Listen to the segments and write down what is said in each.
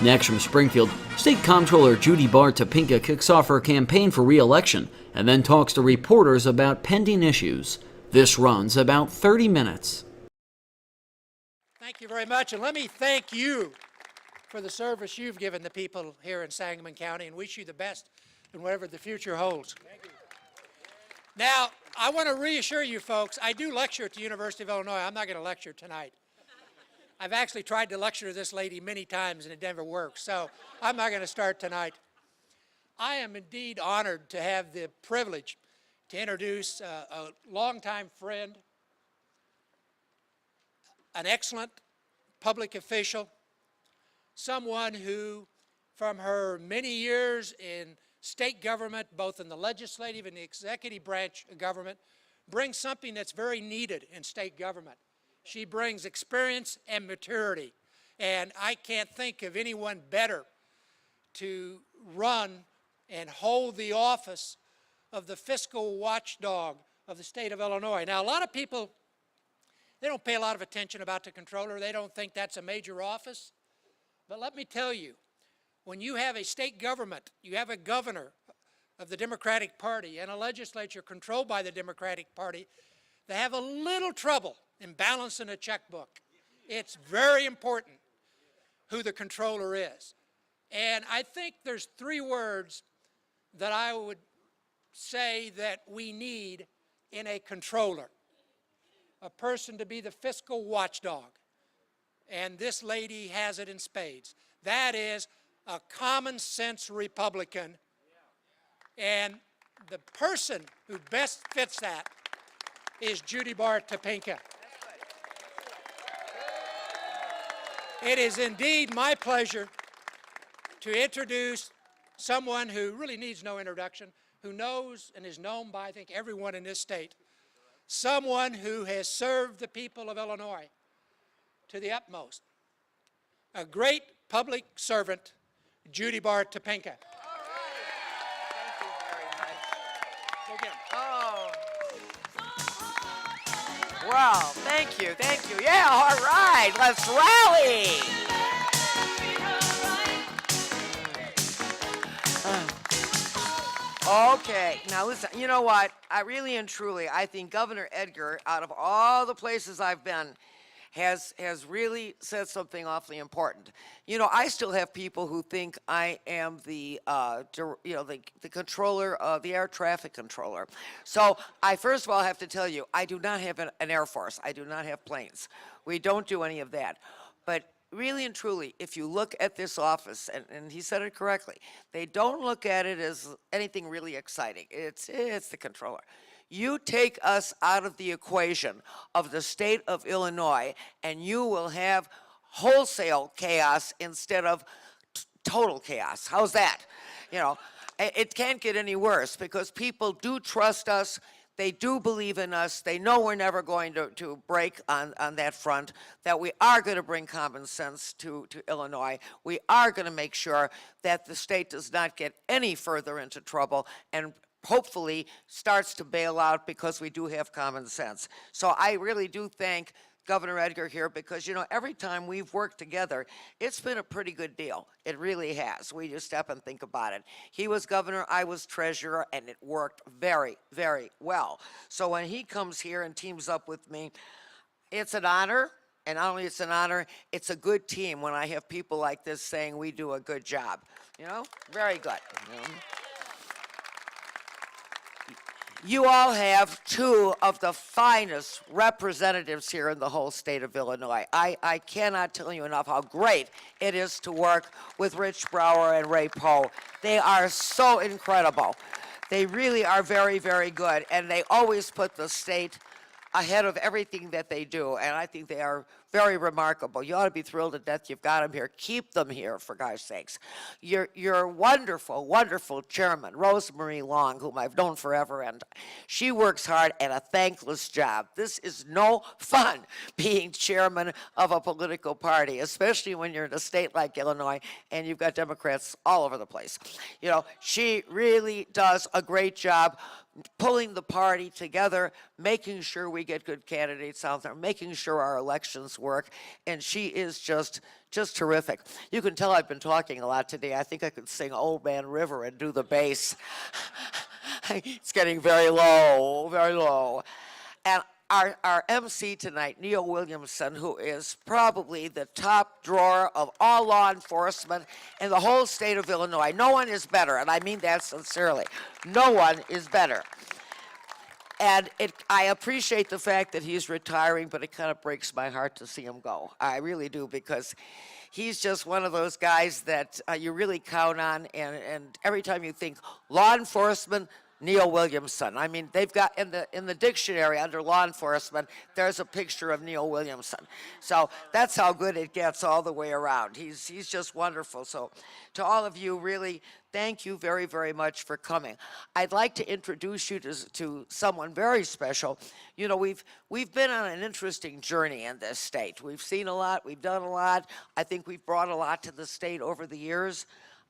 Next from Springfield, State Comptroller Judy Baar Topinka kicks off her campaign for re-election and then talks to reporters about pending issues. This runs about 30 minutes. Thank you very much, and let me thank you for the service you've given the people here in Sangamon County, and wish you the best in whatever the future holds. Thank you. Now, I want to reassure you folks, I do lecture at the University of Illinois. I'm not going to lecture tonight. I've actually tried to lecture this lady many times and it never works, so I'm not going to start tonight. I am indeed honored to have the privilege to introduce a longtime friend, an excellent public official, someone who, from her many years in state government, both in the legislative and the executive branch of government, brings something that's very needed in state government. She brings experience and maturity, and I can't think of anyone better to run and hold the office of the fiscal watchdog of the state of Illinois. Now, a lot of people, they don't pay a lot of attention about the controller. They don't think that's a major office. But let me tell you, when you have a state government, you have a governor of the Democratic Party and a legislature controlled by the Democratic Party, they have a little trouble in balancing a checkbook. It's very important who the controller is. And I think there's three words that I would say that we need in a controller. A person to be the fiscal watchdog. And this lady has it in spades. That is a common sense Republican. And the person who best fits that is Judy Baar Topinka. It is indeed my pleasure to introduce someone who really needs no introduction, who knows and is known by, I think, everyone in this state. Someone who has served the people of Illinois to the utmost. A great public servant, Judy Baar Topinka. All right. Thank you very much. Go get him. Oh. Wow, thank you, thank you. Yeah, all right, let's rally. Okay, now listen, you know what? I really and truly, I think Governor Edgar, out of all the places I've been, has really said something awfully important. You know, I still have people who think I am the controller, the air traffic controller. So I first of all have to tell you, I do not have an Air Force. I do not have planes. We don't do any of that. But really and truly, if you look at this office, and he said it correctly, they don't look at it as anything really exciting. It's the controller. You take us out of the equation of the state of Illinois, and you will have wholesale chaos instead of total chaos. How's that? You know, it can't get any worse because people do trust us. They do believe in us. They know we're never going to break on that front, that we are going to bring common sense to Illinois. We are going to make sure that the state does not get any further into trouble and hopefully starts to bail out because we do have common sense. So I really do thank Governor Edgar here because, you know, every time we've worked together, it's been a pretty good deal. It really has. We just stop and think about it. He was governor, I was treasurer, and it worked very, very well. So when he comes here and teams up with me, it's an honor. And not only it's an honor, it's a good team when I have people like this saying we do a good job. You know, very good. You know? You all have two of the finest representatives here in the whole state of Illinois. I cannot tell you enough how great it is to work with Rich Brower and Ray Poe. They are so incredible. They really are very, very good, and they always put the state ahead of everything that they do, and I think they are very remarkable. You ought to be thrilled to death you've got them here. Keep them here, for gosh sakes. Your wonderful, wonderful chairman, Rosemarie Long, whom I've known forever, and she works hard and a thankless job. This is no fun, being chairman of a political party, especially when you're in a state like Illinois and you've got Democrats all over the place. You know, she really does a great job. pulling the party together, making sure we get good candidates out there, making sure our elections work, and she is just terrific. You can tell I've been talking a lot today. I think I could sing Old Man River and do the bass. It's getting very low, very low. And our MC tonight, Neil Williamson, who is probably the top drawer of all law enforcement in the whole state of Illinois. No one is better, and I mean that sincerely. No one is better. And I appreciate the fact that he's retiring, but it kind of breaks my heart to see him go. I really do, because he's just one of those guys that you really count on, and every time you think law enforcement, Neil Williamson. I mean, they've got in the dictionary under law enforcement, there's a picture of Neil Williamson. So that's how good it gets all the way around. He's just wonderful. So to all of you, really, thank you very, very much for coming. I'd like to introduce you to someone very special. You know, we've been on an interesting journey in this state. We've seen a lot, we've done a lot. I think we've brought a lot to the state over the years.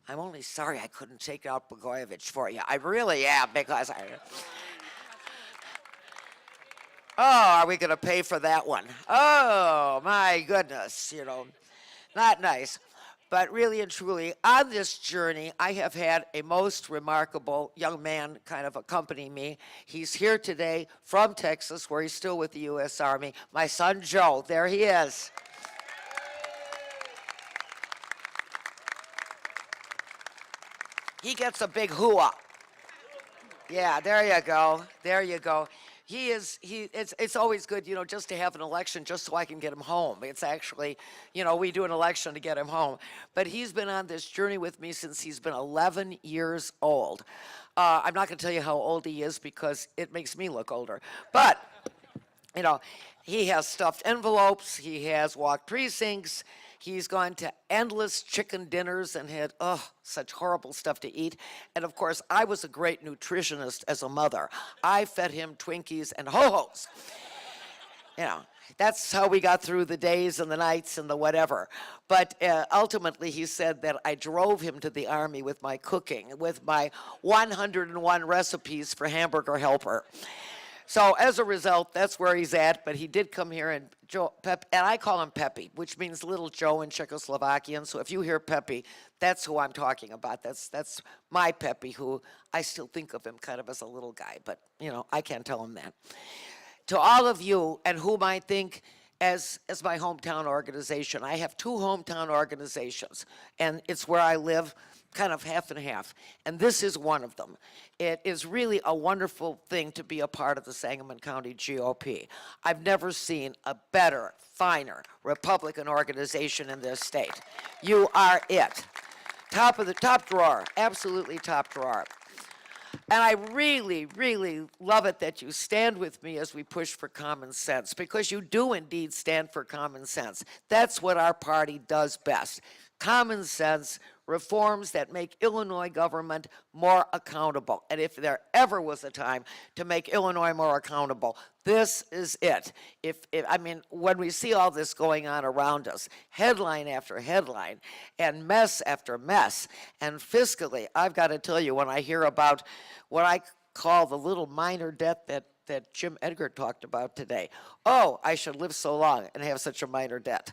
I'm only sorry I couldn't take out Blagojevich for you. I really am, because are we going to pay for that one? Oh, my goodness, you know, not nice. But really and truly, on this journey, I have had a most remarkable young man kind of accompany me. He's here today from Texas, where he's still with the U.S. Army. My son, Joe, there he is. He gets a big hoo-ah. Yeah, there you go. There you go. It's always good, you know, just to have an election just so I can get him home. It's actually, you know, we do an election to get him home. But he's been on this journey with me since he's been 11 years old. I'm not going to tell you how old he is because it makes me look older. But, you know, he has stuffed envelopes. He has walked precincts. He's gone to endless chicken dinners and had, such horrible stuff to eat. And of course, I was a great nutritionist as a mother. I fed him Twinkies and Ho-Hos. You know, that's how we got through the days and the nights and the whatever. But ultimately, he said that I drove him to the Army with my cooking, with my 101 recipes for Hamburger Helper. So as a result, that's where he's at, but he did come here, and and I call him Pepe, which means Little Joe in Czechoslovakian. So if you hear Pepe, that's who I'm talking about. That's my Pepe, who I still think of him kind of as a little guy, but, you know, I can't tell him that. To all of you, and whom I think as my hometown organization, I have two hometown organizations, and it's where I live, kind of half and half, and this is one of them. It is really a wonderful thing to be a part of the Sangamon County GOP. I've never seen a better, finer Republican organization in this state. You are it. Top of the top drawer, absolutely top drawer. And I really, really love it that you stand with me as we push for common sense, because you do indeed stand for common sense. That's what our party does best. Common sense, reforms that make Illinois government more accountable. And if there ever was a time to make Illinois more accountable, this is it. I mean, when we see all this going on around us, headline after headline, and mess after mess, and fiscally, I've got to tell you, when I hear about what I call the little minor debt that Jim Edgar talked about today. Oh, I should live so long and have such a minor debt.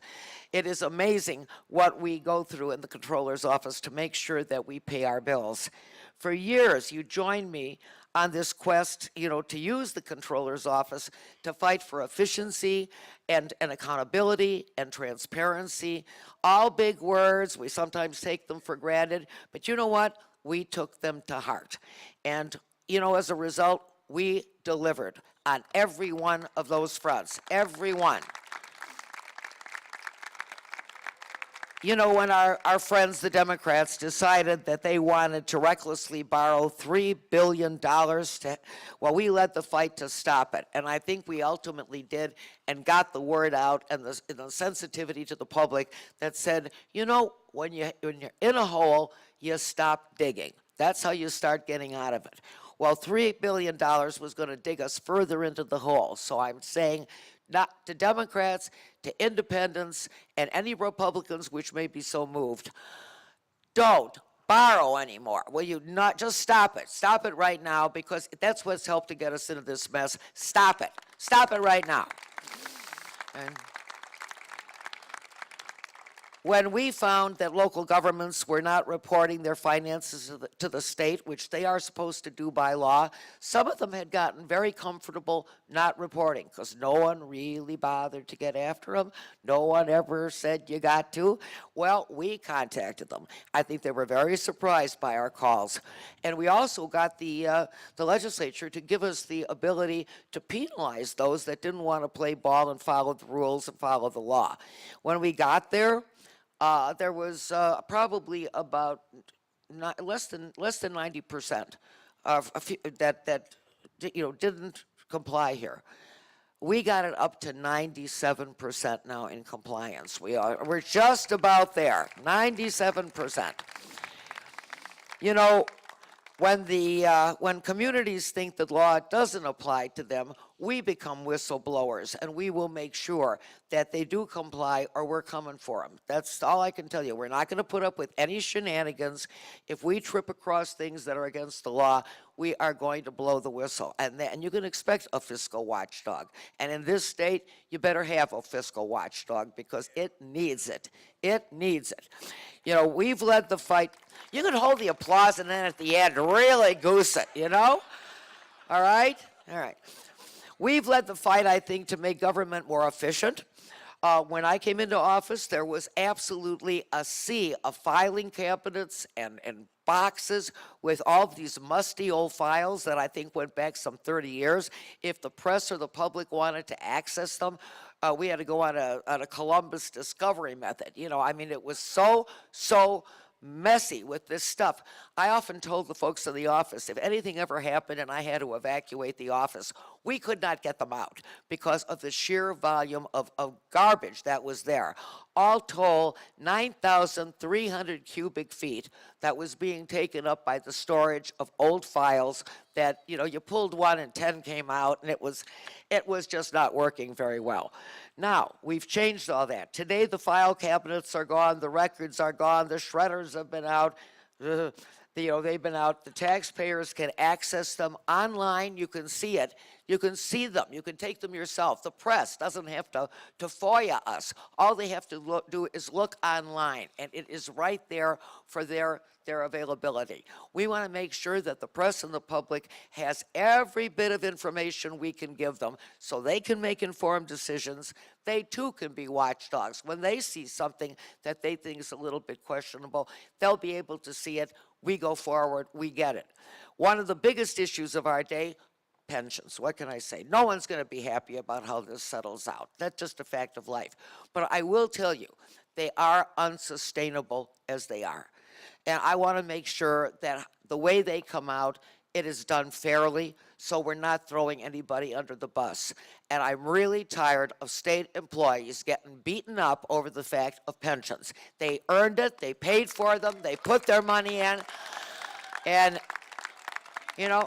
It is amazing what we go through in the Comptroller's office to make sure that we pay our bills. For years, you joined me on this quest, you know, to use the Comptroller's office to fight for efficiency and accountability and transparency. All big words, we sometimes take them for granted, but you know what? We took them to heart. And, you know, as a result, we delivered on every one of those fronts, every one. You know, when our friends, the Democrats, decided that they wanted to recklessly borrow $3 billion, we led the fight to stop it. And I think we ultimately did, and got the word out and the sensitivity to the public that said, you know, when you're in a hole, you stop digging. That's how you start getting out of it. Well, $3 billion was going to dig us further into the hole. So I'm saying, not to Democrats, to independents, and any Republicans which may be so moved, don't borrow anymore. Will you not just stop it? Stop it right now, because that's what's helped to get us into this mess. Stop it. Stop it right now. And when we found that local governments were not reporting their finances to the state, which they are supposed to do by law, some of them had gotten very comfortable not reporting because no one really bothered to get after them. No one ever said you got to. Well, we contacted them. I think they were very surprised by our calls. And we also got the legislature to give us the ability to penalize those that didn't want to play ball and follow the rules and follow the law. When we got there was probably about less than 90% of that didn't comply here. We got it up to 97% now in compliance. We're just about there, 97%. You know, when communities think that law doesn't apply to them, we become whistleblowers, and we will make sure that they do comply, or we're coming for them. That's all I can tell you. We're not going to put up with any shenanigans. If we trip across things that are against the law, we are going to blow the whistle. And you can expect a fiscal watchdog. And in this state, you better have a fiscal watchdog, because it needs it. It needs it. You know, we've led the fight. You can hold the applause and then at the end really goose it, you know? All right? All right. We've led the fight, I think, to make government more efficient. When I came into office, there was absolutely a sea of filing cabinets and boxes with all of these musty old files that I think went back some 30 years. If the press or the public wanted to access them, we had to go on a Columbus discovery method. You know, I mean, it was so messy with this stuff. I often told the folks in the office, if anything ever happened and I had to evacuate the office, we could not get them out because of the sheer volume of garbage that was there. All told, 9,300 cubic feet that was being taken up by the storage of old files that, you know, you pulled one and 10 came out, and it was just not working very well. Now, we've changed all that. Today, the file cabinets are gone, the records are gone, the shredders have been out. They've been out. The taxpayers can access them online. You can see it. You can see them. You can take them yourself. The press doesn't have to FOIA us. All they have to do is look online, and it is right there for their availability. We want to make sure that the press and the public has every bit of information we can give them so they can make informed decisions. They too can be watchdogs. When they see something that they think is a little bit questionable, they'll be able to see it. We go forward, we get it. One of the biggest issues of our day, pensions. What can I say? No one's going to be happy about how this settles out. That's just a fact of life. But I will tell you, they are unsustainable as they are. And I want to make sure that the way they come out, it is done fairly, so we're not throwing anybody under the bus. And I'm really tired of state employees getting beaten up over the fact of pensions. They earned it, they paid for them, they put their money in, and, you know,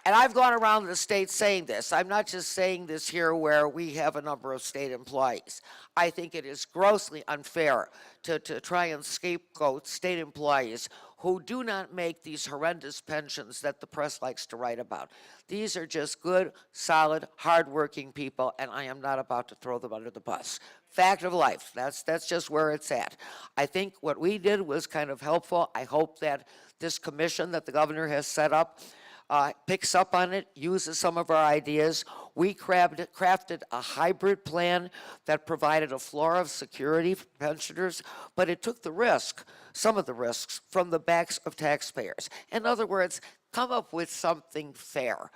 and I've gone around the state saying this. I'm not just saying this here where we have a number of state employees. I think it is grossly unfair to try and scapegoat state employees who do not make these horrendous pensions that the press likes to write about. These are just good, solid, hardworking people, and I am not about to throw them under the bus. Fact of life. That's just where it's at. I think what we did was kind of helpful. I hope that this commission that the governor has set up picks up on it, uses some of our ideas. We crafted a hybrid plan that provided a floor of security for pensioners, but it took the risk, some of the risks, from the backs of taxpayers. In other words, come up with something fair.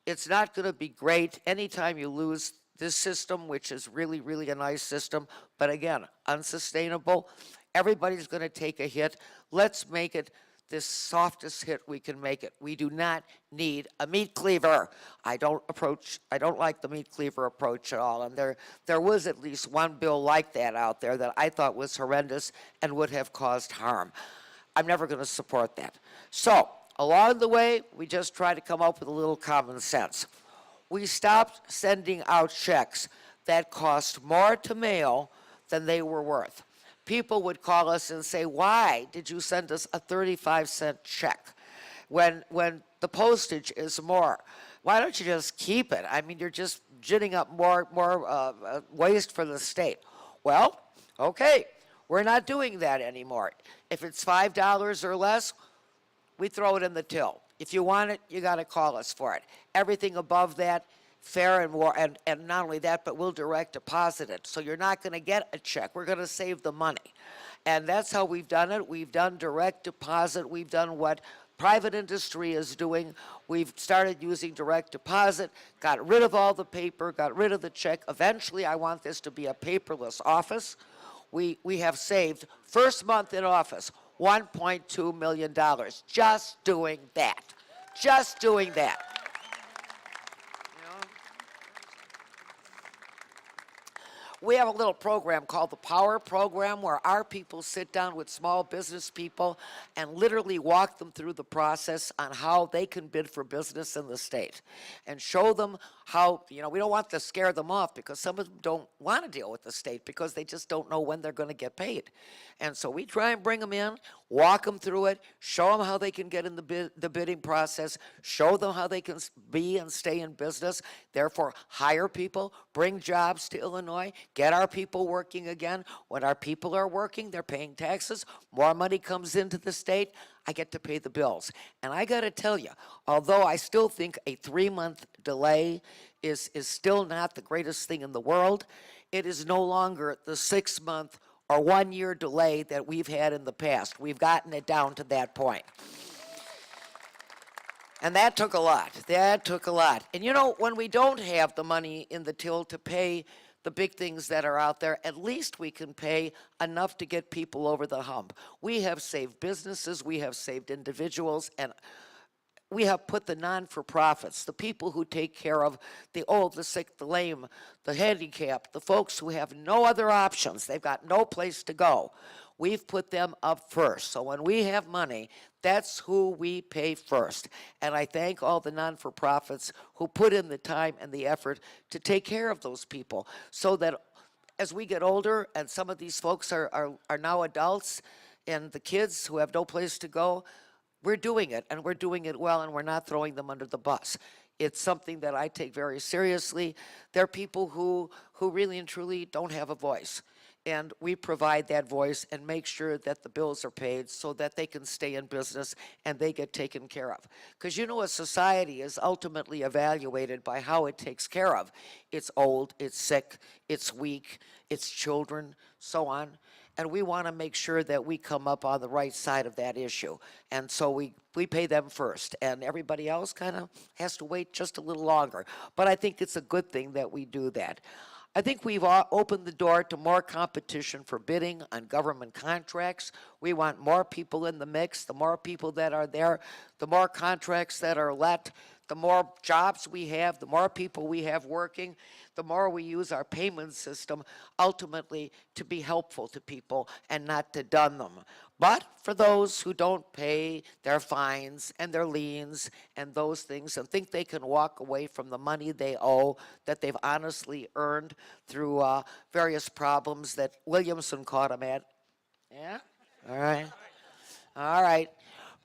It's not going to be great anytime you lose this system, which is really, really a nice system, but again, unsustainable. Everybody's going to take a hit. Let's make it this softest hit we can make it. We do not need a meat cleaver. I don't like the meat cleaver approach at all. And there was at least one bill like that out there that I thought was horrendous and would have caused harm. I'm never going to support that. So along the way, we just try to come up with a little common sense. We stopped sending out checks that cost more to mail than they were worth. people would call us and say, why did you send us a 35-cent check when the postage is more? Why don't you just keep it? I mean, you're just ginning up more waste for the state. Well, okay, we're not doing that anymore. If it's $5 or less, we throw it in the till. If you want it, you got to call us for it. Everything above that, fair and more, and not only that, but we'll direct deposit it. So you're not going to get a check. We're going to save the money. And that's how we've done it. We've done direct deposit. We've done what private industry is doing. We've started using direct deposit, got rid of all the paper, got rid of the check. Eventually, I want this to be a paperless office. We have saved, first month in office, $1.2 million just doing that. Just doing that. We have a little program called the Power Program where our people sit down with small business people and literally walk them through the process on how they can bid for business in the state and show them how, we don't want to scare them off because some of them don't want to deal with the state because they just don't know when they're going to get paid. And so we try and bring them in, walk them through it, show them how they can get in the bidding process, show them how they can be and stay in business, therefore hire people, bring jobs to Illinois, get our people working again. When our people are working, they're paying taxes, more money comes into the state, I get to pay the bills. And I got to tell you, although I still think a 3-month delay is still not the greatest thing in the world, it is no longer the 6-month or 1-year delay that we've had in the past. We've gotten it down to that point. And that took a lot. That took a lot. And when we don't have the money in the till to pay the big things that are out there, at least we can pay enough to get people over the hump. We have saved businesses, we have saved individuals, and we have put the non-for-profits, the people who take care of the old, the sick, the lame, the handicapped, the folks who have no other options, they've got no place to go. We've put them up first. So when we have money, that's who we pay first. And I thank all the non-for-profits who put in the time and the effort to take care of those people so that as we get older and some of these folks are now adults and the kids who have no place to go, we're doing it, and we're doing it well, and we're not throwing them under the bus. It's something that I take very seriously. There are people who really and truly don't have a voice, and we provide that voice and make sure that the bills are paid so that they can stay in business and they get taken care of. Because a society is ultimately evaluated by how it takes care of its old, its sick, its weak, its children, so on. And we want to make sure that we come up on the right side of that issue. And so we pay them first, and everybody else kind of has to wait just a little longer. But I think it's a good thing that we do that. I think we've opened the door to more competition for bidding on government contracts. We want more people in the mix. The more people that are there, the more contracts that are let, the more jobs we have, the more people we have working, the more we use our payment system ultimately to be helpful to people and not to dun them. But for those who don't pay their fines and their liens and those things and think they can walk away from the money they owe that they've honestly earned through various problems that Williamson caught them at. Yeah? All right. All right.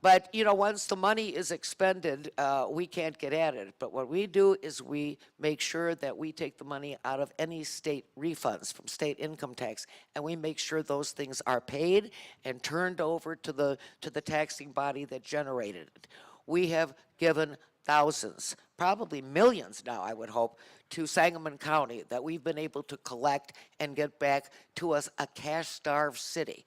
But, once the money is expended, we can't get at it. But what we do is we make sure that we take the money out of any state refunds from state income tax, and we make sure those things are paid and turned over to the taxing body that generated it. We have given thousands, probably millions now, I would hope, to Sangamon County that we've been able to collect and get back to us a cash-starved city,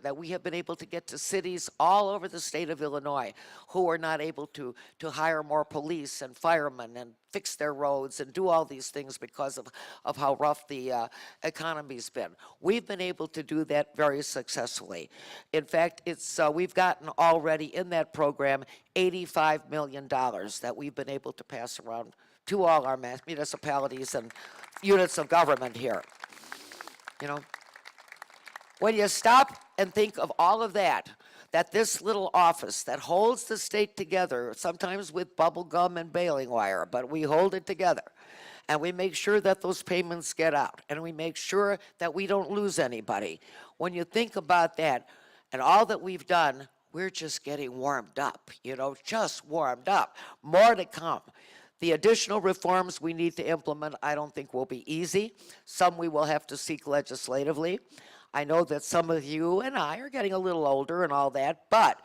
that we have been able to get to cities all over the state of Illinois who are not able to hire more police and firemen and fix their roads and do all these things because of how rough the economy's been. We've been able to do that very successfully. In fact, we've gotten already in that program $85 million that we've been able to pass around to all our municipalities and units of government here. When you stop and think of all of that this little office that holds the state together, sometimes with bubble gum and baling wire, but we hold it together, and we make sure that those payments get out, and we make sure that we don't lose anybody. When you think about that and all that we've done, we're just getting warmed up, just warmed up. More to come. The additional reforms we need to implement, I don't think will be easy. Some we will have to seek legislatively. I know that some of you and I are getting a little older and all that, but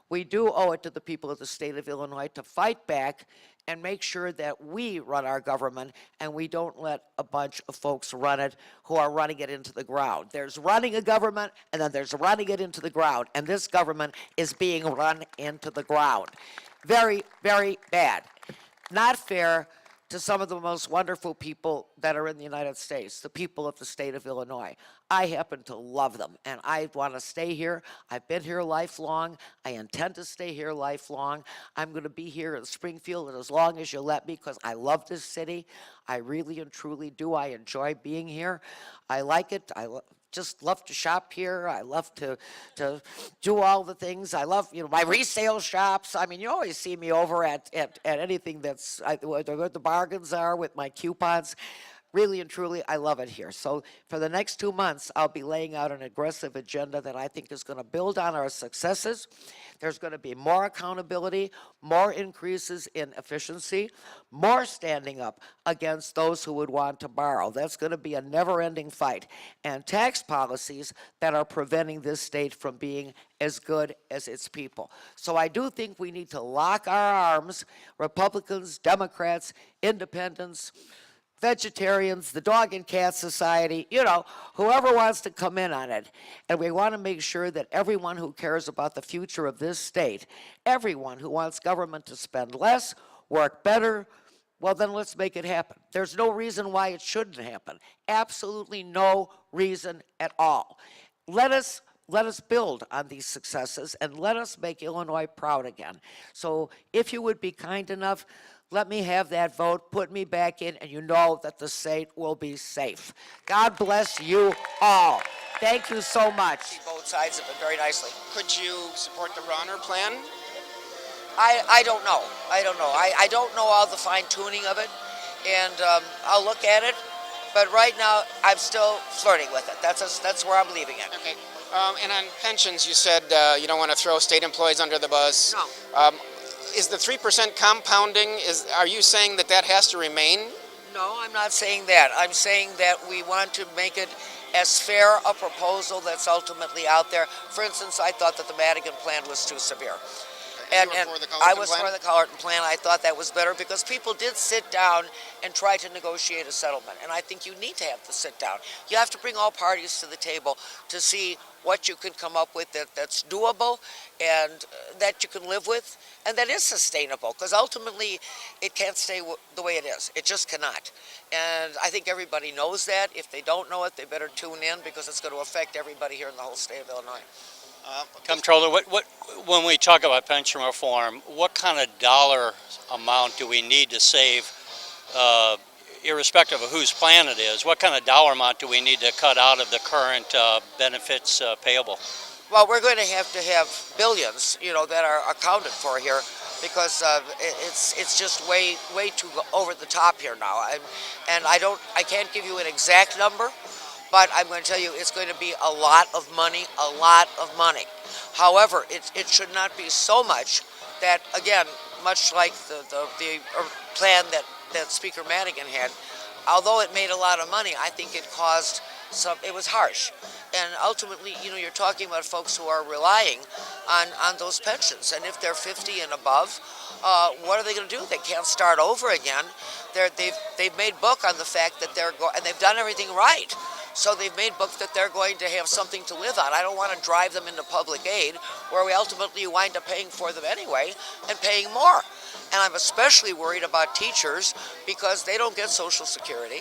we do owe it to the people of the state of Illinois to fight back and make sure that we run our government and we don't let a bunch of folks run it who are running it into the ground. There's running a government, and then there's running it into the ground, and this government is being run into the ground. Very, very bad. Not fair to some of the most wonderful people that are in the United States, the people of the state of Illinois. I happen to love them, and I want to stay here. I've been here lifelong. I intend to stay here lifelong. I'm going to be here in Springfield as long as you let me, because I love this city. I really and truly do. I enjoy being here. I like it. Just love to shop here. I love to do all the things. I love, my resale shops. I mean, you always see me over at anything that's where the bargains are with my coupons. Really and truly, I love it here. So for the next 2 months, I'll be laying out an aggressive agenda that I think is going to build on our successes. There's going to be more accountability, more increases in efficiency, more standing up against those who would want to borrow. That's going to be a never-ending fight. And tax policies that are preventing this state from being as good as its people. So I do think we need to lock our arms, Republicans, Democrats, independents, vegetarians, the Dog and Cat Society, whoever wants to come in on it. And we want to make sure that everyone who cares about the future of this state, everyone who wants government to spend less, work better, well, then let's make it happen. There's no reason why it shouldn't happen. Absolutely no reason at all. Let us build on these successes and let us make Illinois proud again. So if you would be kind enough, let me have that vote, put me back in, and you know that the state will be safe. God bless you all. Thank you so much. Both sides have been very nicely. Could you support the Bronner plan? I don't know. I don't know all the fine tuning of it, and I'll look at it. But right now, I'm still flirting with it. That's where I'm leaving it. Okay. And on pensions, you said you don't want to throw state employees under the bus. No. Is the 3% compounding, are you saying that has to remain? No, I'm not saying that. I'm saying that we want to make it as fair a proposal that's ultimately out there. For instance, I thought that the Madigan plan was too severe. And I was for the Collerton plan. I thought that was better because people did sit down and try to negotiate a settlement. And I think you need to have to sit down. You have to bring all parties to the table to see what you can come up with that's doable and that you can live with and that is sustainable, because ultimately it can't stay the way it is. It just cannot. And I think everybody knows that. If they don't know it, they better tune in, because it's going to affect everybody here in the whole state of Illinois. Comptroller, when we talk about pension reform, what kind of dollar amount do we need to save, irrespective of whose plan it is? What kind of dollar amount do we need to cut out of the current benefits payable? Well, we're going to have billions, that are accounted for here, because it's just way too over the top here now. I can't give you an exact number. But I'm going to tell you, it's going to be a lot of money, However, it should not be so much that, again, much like the plan that Speaker Madigan had, although it made a lot of money, I think it caused it was harsh. And ultimately, you're talking about folks who are relying on those pensions. And if they're 50 and above, what are they going to do? They can't start over again. They've made book on the fact that and they've done everything right. So they've made book that they're going to have something to live on. I don't want to drive them into public aid where we ultimately wind up paying for them anyway and paying more. And I'm especially worried about teachers because they don't get Social Security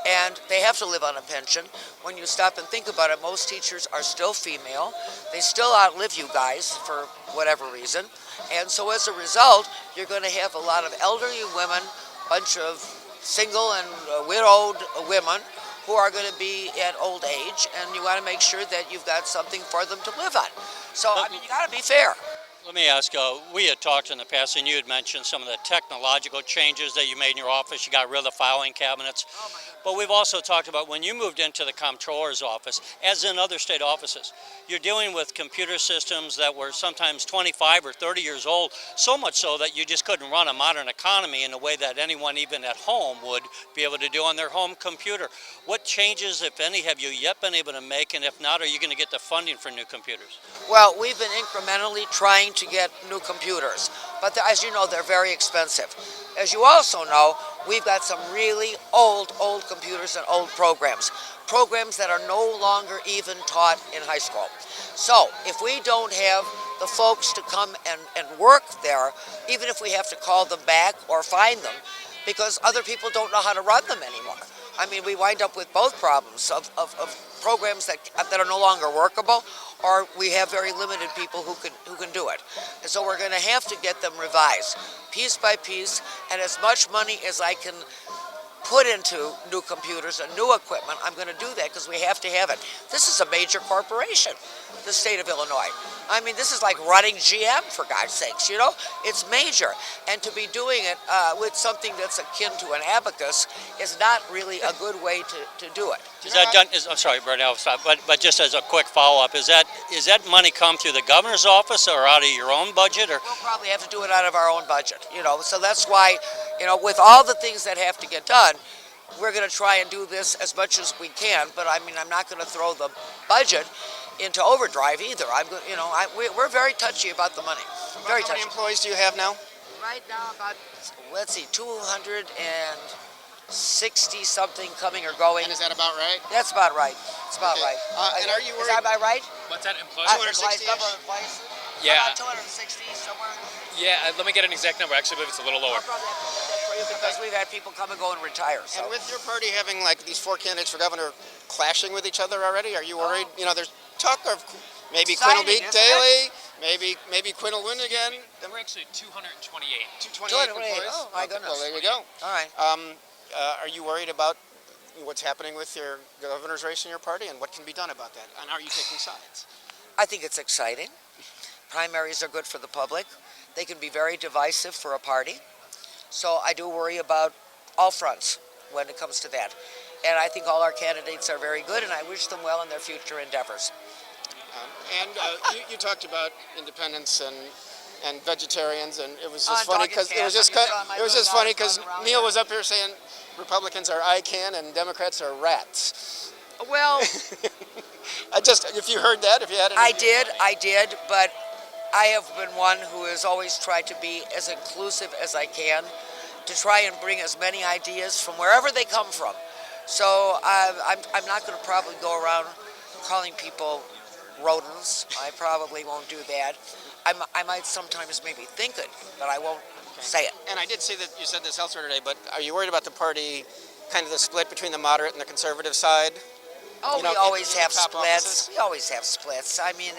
and they have to live on a pension. When you stop and think about it, most teachers are still female. They still outlive you guys for whatever reason. And so as a result, you're going to have a lot of elderly women, a bunch of single and widowed women who are going to be at old age, and you want to make sure that you've got something for them to live on. So, you got to be fair. Let me ask, we had talked in the past, and you had mentioned some of the technological changes that you made in your office. You got rid of the filing cabinets. But we've also talked about when you moved into the comptroller's office, as in other state offices, you're dealing with computer systems that were sometimes 25 or 30 years old, so much so that you just couldn't run a modern economy in the way that anyone even at home would be able to do on their home computer. What changes, if any, have you yet been able to make, and if not, are you going to get the funding for new computers? Well, we've been incrementally trying to get new computers, but as you know, they're very expensive. As you also know, we've got some really old computers and old programs that are no longer even taught in high school. So if we don't have the folks to come and work there, even if we have to call them back or find them, because other people don't know how to run them anymore. I mean, we wind up with both problems of programs that are no longer workable, or we have very limited people who can do it. And so we're going to have to get them revised piece by piece, and as much money as I can put into new computers and new equipment, I'm going to do that because we have to have it. This is a major corporation, the state of Illinois. I mean, this is like running GM, for God's sakes, you know? It's major. And to be doing it with something that's akin to an abacus is not really a good way to do it. Is that done? I'm sorry, Bernie, I'll stop. But just as a quick follow-up, is that money come through the governor's office or out of your own budget? Or we'll probably have to do it out of our own budget, you know. So that's why, you know, with all the things that have to get done, we're going to try and do this as much as we can. But I mean, I'm not going to throw the budget into overdrive either. We're very touchy about the money. Very touchy. How many employees do you have now? Right now, about, let's see, 260 something coming or going. And is that about right? That's about right. It's about Okay. right. And are you Is worried? that about right? What's that, employees? 260-ish? Number of employees? Yeah. About 260 somewhere. Yeah, let me get an exact number. Actually, I believe it's a little lower. I'll probably have to get that for you because we've had people come and go and retire. So. And with your party having like these four candidates for governor clashing with each other already, are you worried? You know, there's talk of maybe Quinn will beat Exciting, Daley, maybe Quinn will win again. We're actually 228. 228 employees. Oh, my goodness. Well, there you go. All right. Are you worried about what's happening with your governor's race in your party, and what can be done about that? And are you taking sides? I think it's exciting. Primaries are good for the public. They can be very divisive for a party. So I do worry about all fronts when it comes to that. And I think all our candidates are very good, and I wish them well in their future endeavors. You talked about independents and vegetarians, and it was On just funny dog and because cat, you saw my little dog Neil around was up here saying Republicans are ICANN and Democrats are rats. Well, If you heard that, if you had I did, but I have been one who has always tried to be as inclusive as I can, to try and bring as many ideas from wherever they come from. So I'm not going to probably go around calling people rodents. I probably won't do that. I might sometimes maybe think it, but I won't say it. And I did say that you said this elsewhere today, but are you worried about the party, kind of the split between the moderate and the conservative side? Oh, You know, we always in have the top splits. offices? We always have splits. I mean,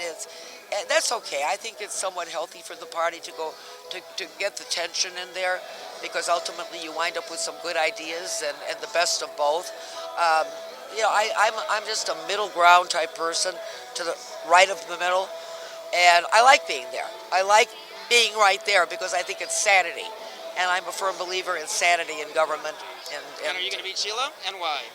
that's okay. I think it's somewhat healthy for the party to go to get the tension in there, because ultimately you wind up with some good ideas and the best of both. I'm just a middle ground type person, to the right of the middle, and I like being there. I like being right there because I think it's sanity, and I'm a firm believer in sanity in government. And are you going to beat Sheila, and why?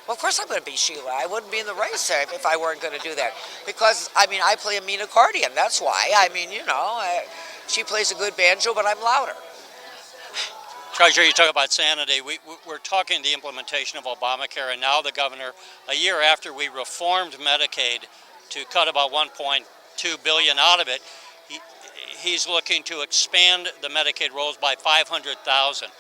Well, of course I'm going to beat Sheila. I wouldn't be in the race if I weren't going to do that. Because, I mean, I play a mean accordion. That's why. I mean, she plays a good banjo, but I'm louder. Treasurer, you talk about sanity. We're talking the implementation of Obamacare, and now the governor, a year after we reformed Medicaid to cut about $1.2 billion out of it, he's looking to expand the Medicaid rolls by 500,000.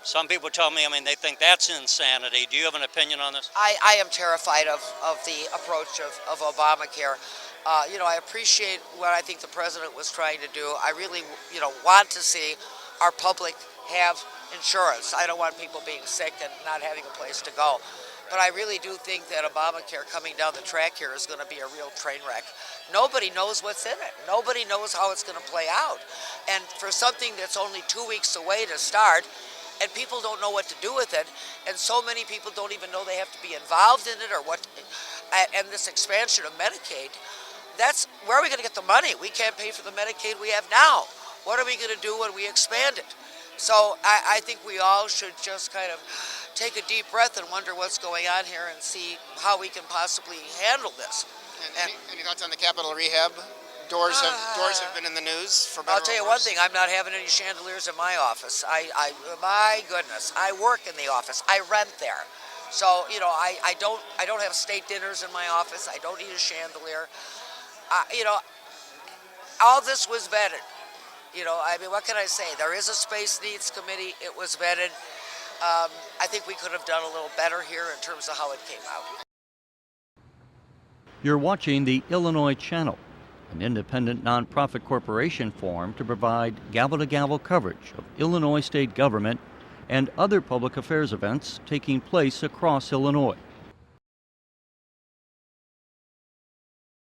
Some people tell me, they think that's insanity. Do you have an opinion on this? I am terrified of the approach of Obamacare. I appreciate what I think the president was trying to do. I really, want to see our public have insurance. I don't want people being sick and not having a place to go. But I really do think that Obamacare coming down the track here is going to be a real train wreck. Nobody knows what's in it. Nobody knows how it's going to play out. And for something that's only 2 weeks away to start, and people don't know what to do with it, and so many people don't even know they have to be involved in it or what, and this expansion of Medicaid, that's where are we going to get the money? We can't pay for the Medicaid we have now. What are we going to do when we expand it? So I think we all should just kind of take a deep breath and wonder what's going on here and see how we can possibly handle this. And any thoughts on the Capitol rehab? Doors have been in the news for better I'll tell you or one worse. thing, I'm not having any chandeliers in my office. My goodness, I work in the office. I rent there. So, you know, I don't have state dinners in my office. I don't need a chandelier. You know, all this was vetted. You know, I mean, what can I say? There is a Space Needs Committee. It was vetted. I think we could have done a little better here in terms of how it came out. You're watching the Illinois Channel, an independent nonprofit corporation formed to provide gavel-to-gavel coverage of Illinois state government and other public affairs events taking place across Illinois.